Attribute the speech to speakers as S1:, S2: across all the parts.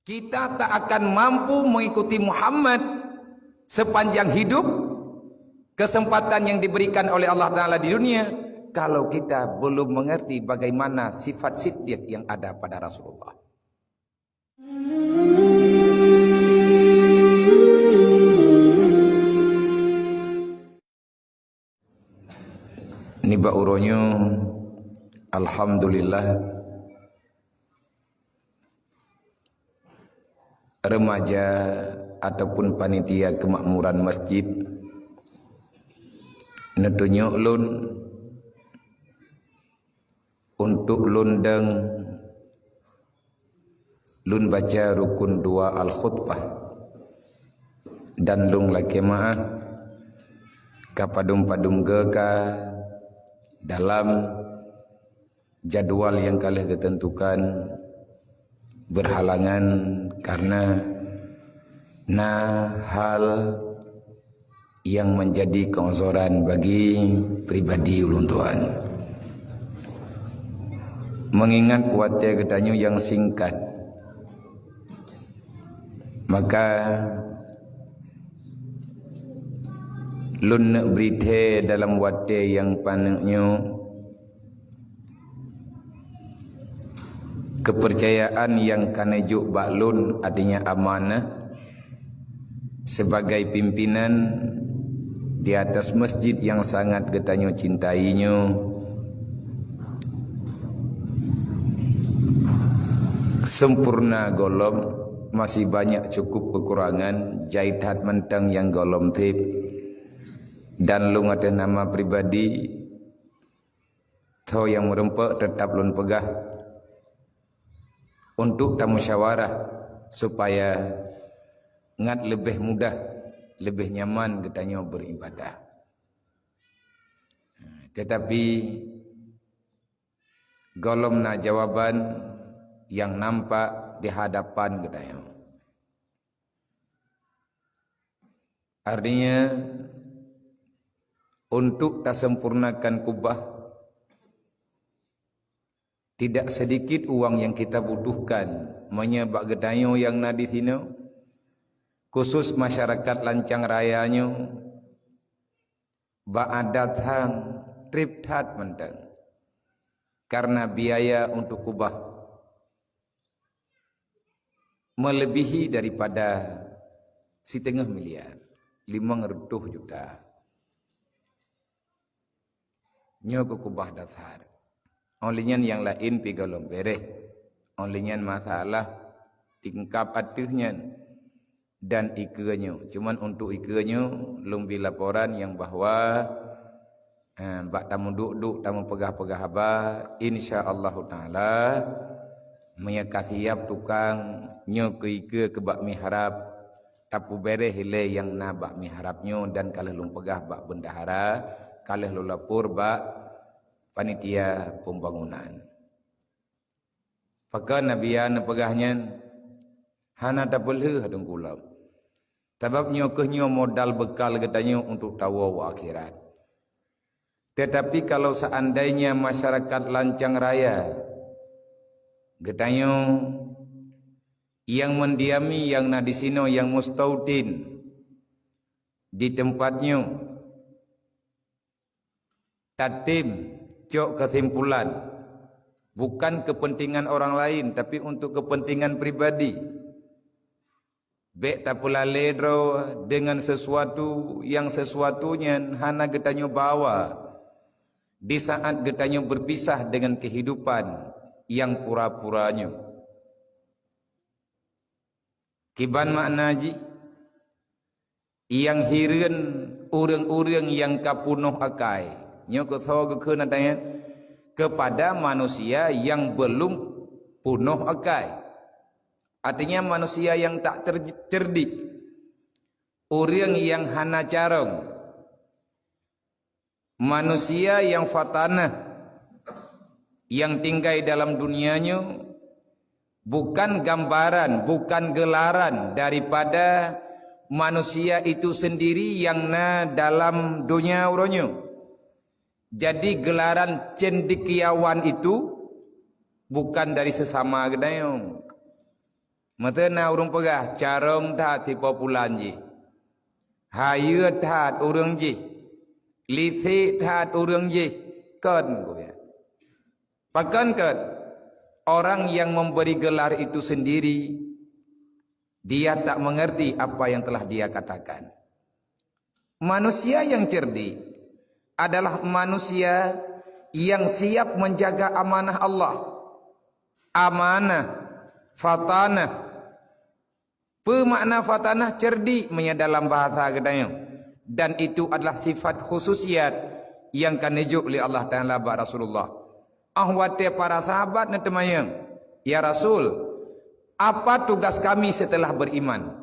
S1: Kita tak akan mampu mengikuti Muhammad sepanjang hidup, kesempatan yang diberikan oleh Allah Ta'ala di dunia, kalau kita belum mengerti bagaimana sifat siddiq yang ada pada Rasulullah. Ini bauronyo, alhamdulillah, remaja ataupun panitia kemakmuran masjid netunjuk lun untuk lundang lun baca rukun 2 al-khutbah dan lung lakemaah kapadum-padum geka dalam jadwal yang kalih ketentukan berhalangan karena hal yang menjadi keonsoran bagi pribadi ulun tuan. Mengingat kuatnya ketanyu yang singkat, maka lun nak berite dalam wate yang panenyo kepercayaan yang kanejuk baklun artinya amanah sebagai pimpinan di atas masjid yang sangat getanyo cintainya, sempurna golom, masih banyak cukup kekurangan, jaithat mentang yang golom tip dan lung ada nama pribadi tau yang merempak tetap lun pegah untuk tamusyawarah supaya ngat lebih mudah, lebih nyaman katanya beribadah. Tetapi golomna jawaban yang nampak di hadapan katanya. Artinya untuk tak sempurnakan kubah, tidak sedikit uang yang kita butuhkan menyebab gedayo yang nadi sino, khusus masyarakat Lancang Rayanya, ba'adat hang trip tat menteng karena biaya untuk kubah melebihi daripada 1,5 miliar, 500 juta. Nyo ke kubah dasar. Onlinyan yang lain pi golom bereh. Onlinyan masalah tingkap atuhnya dan ikanyo. Cuman untuk ikanyo lumbi laporan yang bahwa bak tamu duk tamu pegah-pegah abah insyaallah taala menyekasiap tukang nyo ke ike ke bak mihrab tapu bereh hile yang na bak mihrabnyo dan kalih lum pegah bak bendahara kalih lu lapor bak panitia pembangunan. Maka nabiyan pegahnya hana tapulhe hadung kulau. Sebabnya kenyo modal bekal katanya untuk tawa akhirat. Tetapi kalau seandainya masyarakat Lancang Raya katanya yang mendiami yang na di sino yang mustaudin di tempatnya tatim cok kesimpulan bukan kepentingan orang lain tapi untuk kepentingan pribadi. Bek tak pula ledro dengan sesuatu yang sesuatunya hana getanyo bawa di saat getanyo berpisah dengan kehidupan yang pura-puranya. Kiban maknaji yang hiren urang-urang yang kapunuh akai. Nyo ketho kekenatan kepada manusia yang belum punuh akai. Artinya manusia yang tak cerdik, orang yang hana carong, manusia yang fatanah, yang tinggal dalam dunianya bukan gambaran, bukan gelaran daripada manusia itu sendiri yang na dalam dunia uronyo. Jadi gelaran cendekiawan itu bukan dari sesama gedayong. Mata na urung pegah carong tat ti populan ji. Hayu tat urung ji. Lisi tat urung ji. Kan ko ya. Pakan kan orang yang memberi gelar itu sendiri dia tak mengerti apa yang telah dia katakan. Manusia yang cerdik adalah manusia yang siap menjaga amanah Allah. Amanah, fatanah. Pemakna fatanah cerdik dalam bahasa gedanya. Dan itu adalah sifat khususiat yang kan dijuk oleh Allah Ta'ala ba Rasulullah. Ahwate para sahabat na temayang, ya Rasul, apa tugas kami setelah beriman?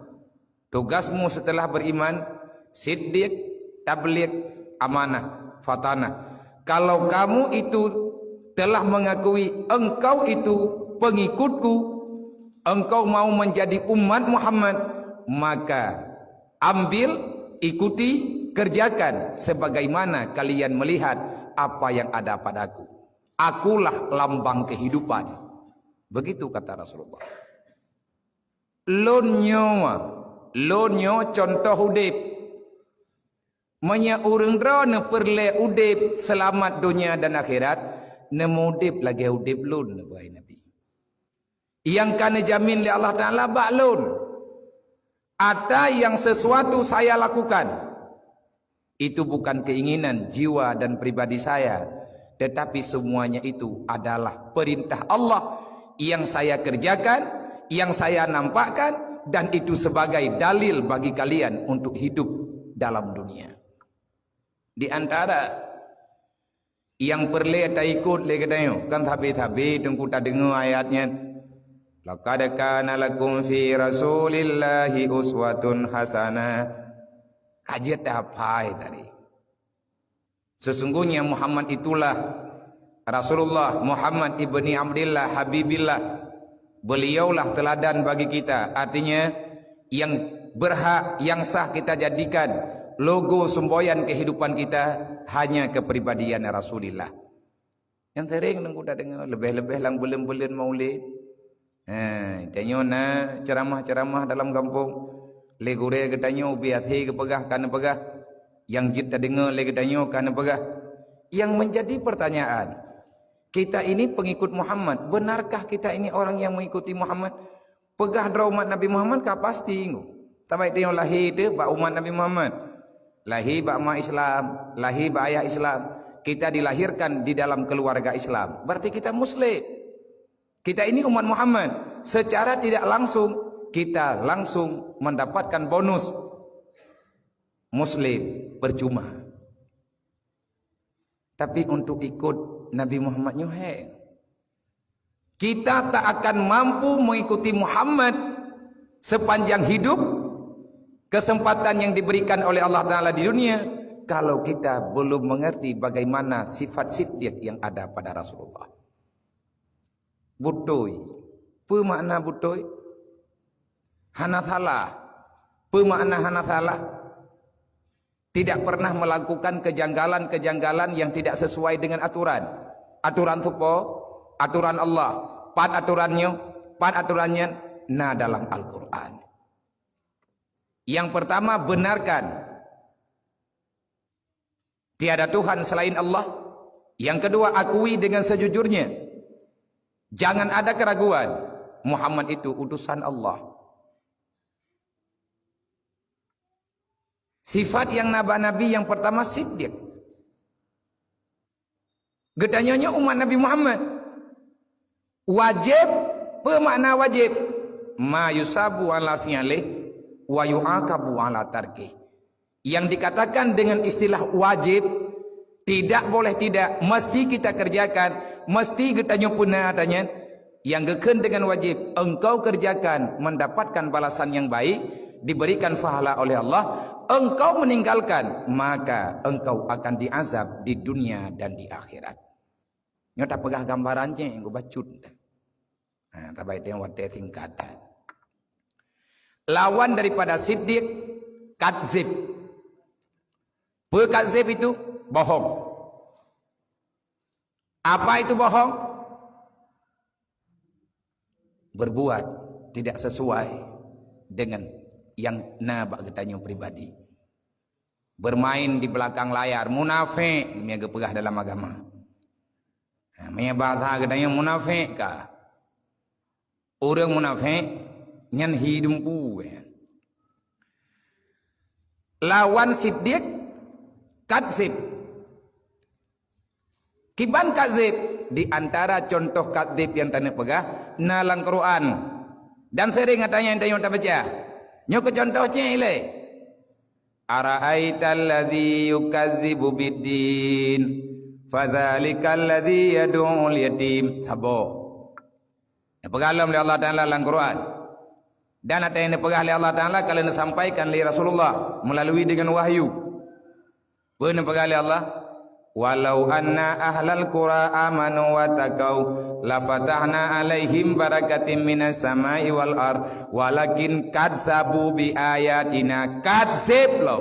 S1: Tugasmu setelah beriman, siddiq, tabligh, amanah, fatanah. Kalau kamu itu telah mengakui engkau itu pengikutku, engkau mau menjadi umat Muhammad, maka ambil, ikuti, kerjakan sebagaimana kalian melihat apa yang ada padaku. Akulah lambang kehidupan. Begitu kata Rasulullah. Lonyo contoh udip. Manya urang drone perle udip selamat dunia dan akhirat. Nemu udip lagi udip lun bagai Nabi. Yang kana jamin li Allah Ta'ala ba'lun. Ada yang sesuatu saya lakukan. Itu bukan keinginan jiwa dan pribadi saya. Tetapi semuanya itu adalah perintah Allah yang saya kerjakan, yang saya nampakkan, dan itu sebagai dalil bagi kalian untuk hidup dalam dunia. Di antara yang perlu tak ikut lagi kan tapi tunggu tak dengar ayatnya. Laqad kana lakum fi Rasulillahi uswatun hasanah. Kajian apa tadi? Sesungguhnya Muhammad itulah Rasulullah Muhammad ibni Abdillah Habibillah. Beliaulah teladan bagi kita. Artinya yang berhak, yang sah kita jadikan logo semboyan kehidupan kita hanya kepribadian Rasulullah. Yang sering nunggu dah dengar lebih-lebih lang bulan-bulan maulid. Tanya na ceramah-ceramah dalam kampung. Legure ketanya biathi ke pegah kana pegah. Yang kita dengar lagi tanya kan apa? Yang menjadi pertanyaan, kita ini pengikut Muhammad, benarkah kita ini orang yang mengikuti Muhammad? Pegah dra umat Nabi Muhammad kah pasti ngo. Tabai tengok lahir tu ba umat Nabi Muhammad. Lahir ba mak Islam, lahir ba ayah Islam. Kita dilahirkan di dalam keluarga Islam. Berarti kita muslim. Kita ini umat Muhammad. Secara tidak langsung kita langsung mendapatkan bonus Muslim percuma. Tapi untuk ikut Nabi Muhammad nyuhe, kita tak akan mampu mengikuti Muhammad sepanjang hidup, kesempatan yang diberikan oleh Allah Ta'ala di dunia, kalau kita belum mengerti bagaimana sifat siddiq yang ada pada Rasulullah. Butoy, apa makna butoy? Hanathalah, apa makna hanathalah? Tidak pernah melakukan kejanggalan-kejanggalan yang tidak sesuai dengan aturan. Aturan itu apa? Aturan Allah. Pat aturannya nah dalam Al-Quran. Yang pertama, benarkan tiada Tuhan selain Allah. Yang kedua, akui dengan sejujurnya. Jangan ada keraguan. Muhammad itu utusan Allah. Sifat yang nabi yang pertama siddiq. Getanyonya umat Nabi Muhammad. Wajib, apa makna wajib? Ma yusabu ala fi'lih wa yu'aqabu ala tarkih. Yang dikatakan dengan istilah wajib, tidak boleh tidak, mesti kita kerjakan, mesti getanyo punah adanya. Yang geken dengan wajib, engkau kerjakan, mendapatkan balasan yang baik, diberikan pahala oleh Allah. Engkau meninggalkan, maka engkau akan diazab di dunia dan di akhirat. Nyata pegah gambarannya yang gue bacut. Nah, tabai tengok wate tingkatan. Lawan daripada siddiq, kadzib. Kadzib itu bohong. Apa itu bohong? Berbuat tidak sesuai dengan yang nabak ketanya pribadi. Bermain di belakang layar, munafik ini agak pegah dalam agama. Punya bahasa katanya munafik kah? Orang munafik nyan hidumpu. Lawan siddiq kadzib. Kiban kadzib di antara contoh kadzib yang tanah pegah nalang Quran. Dan sering katanya yang tak baca. Nyok contohnya ile. Ara'aital ladzi yukadzibu biddin fadzalikal ladzi yad'ul yatim. Sabo. Yang pegalam oleh Allah Ta'ala dalam Quran. Dan ada yang dipegah oleh Allah Ta'ala kalau disampaikan oleh Rasulullah melalui dengan wahyu. Pun dipegah oleh Allah. Walau anna ahlal qura amanu wa taqau lafatahna alaihim barakatim minas samai wal ard walakin kadzabu bi ayatina kadzib lo.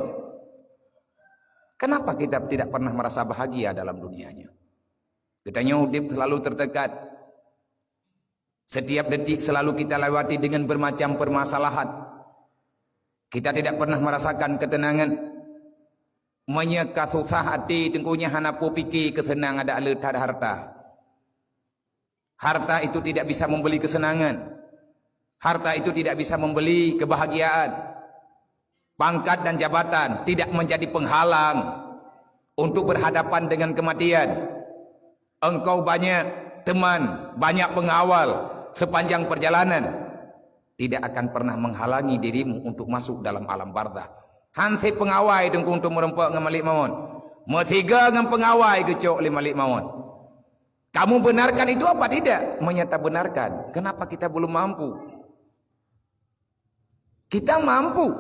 S1: Kenapa kita tidak pernah merasa bahagia dalam dunianya? Kitanya hidup selalu tertekan. Setiap detik selalu kita lewati dengan bermacam permasalahan. Kita tidak pernah merasakan ketenangan. Menyeka susah hati tengkunya hanapu pikir kesenangan ada letak harta. Harta itu tidak bisa membeli kesenangan. Harta itu tidak bisa membeli kebahagiaan. Pangkat dan jabatan tidak menjadi penghalang untuk berhadapan dengan kematian. Engkau banyak teman, banyak pengawal sepanjang perjalanan tidak akan pernah menghalangi dirimu untuk masuk dalam alam barzakh. Hansi pengawai dengku untuk merempak dengan Malik Maun. Metiga dengan pengawai kecok oleh Malik Maun. Kamu benarkan itu apa tidak? Menyata benarkan. Kenapa kita belum mampu? Kita mampu.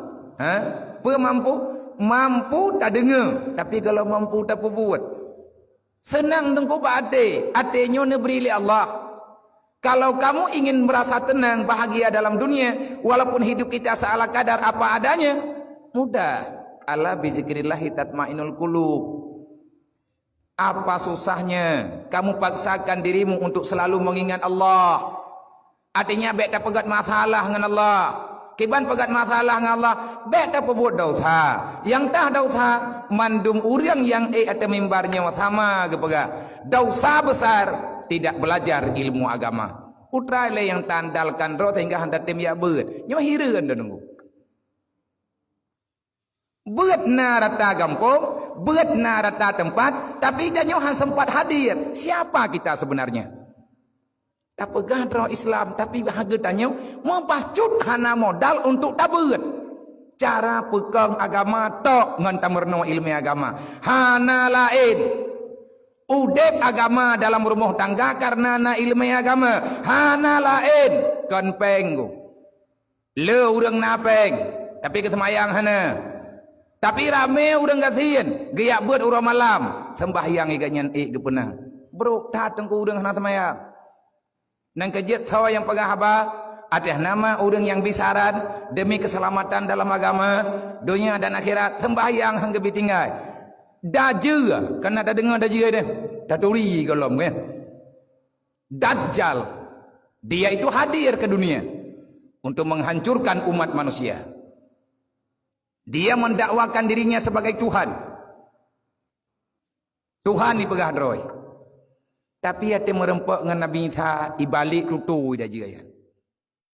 S1: Mampu? Mampu tak dengar. Tapi kalau mampu tak buat. Senang dengku pak ate. Atenya neberi oleh Allah. Kalau kamu ingin merasa tenang, bahagia dalam dunia, walaupun hidup kita seala kadar apa adanya, mudah. Ala bizikrillahi tatmainul qulub. Apa susahnya kamu paksakan dirimu untuk selalu mengingat Allah. Artinya bek tak pegat masalah dengan Allah. Kiban pegat masalah dengan Allah, bek tak perbuat dosa. Yang tah dosa mandum urang yang atau mimbarnya sama kepegat. Dosa besar tidak belajar ilmu agama. Putra le yang tandalkan roh hingga hendak tim ya beut. Nyo hireun dah nunggu. Beut na rata kampung, beut na rata tempat, tapi janyo han sempat hadir. Siapa kita sebenarnya? Tak pegah roh Islam, tapi bahagia tanyo mempacut hana modal untuk tak beut. Cara pegang agama tok ngan tamerno ilmu agama. Hana lain. Udep agama dalam rumah tangga karena na ilmu agama. Hana lain. Kan penggu. Le urang napeng, tapi kesemayang hana. Tapi rame urang kasihan, geyak buat urang malam, sembahyang ikannya ke pernah. Bro, datang ke urang hana semayang. Nang kejut sawa yang pegah haba, atas nama urang yang bisaran demi keselamatan dalam agama, dunia dan akhirat, sembahyang hangga bitinggai. Dajjal, kan ada dengar dajjal deh. Taturi golom kan. Dajjal, dia itu hadir ke dunia untuk menghancurkan umat manusia. Dia mendakwakan dirinya sebagai Tuhan. Tuhan dipegah droi. Tapi hati merempak dengan Nabi Isa ibalik lutu dah jaya.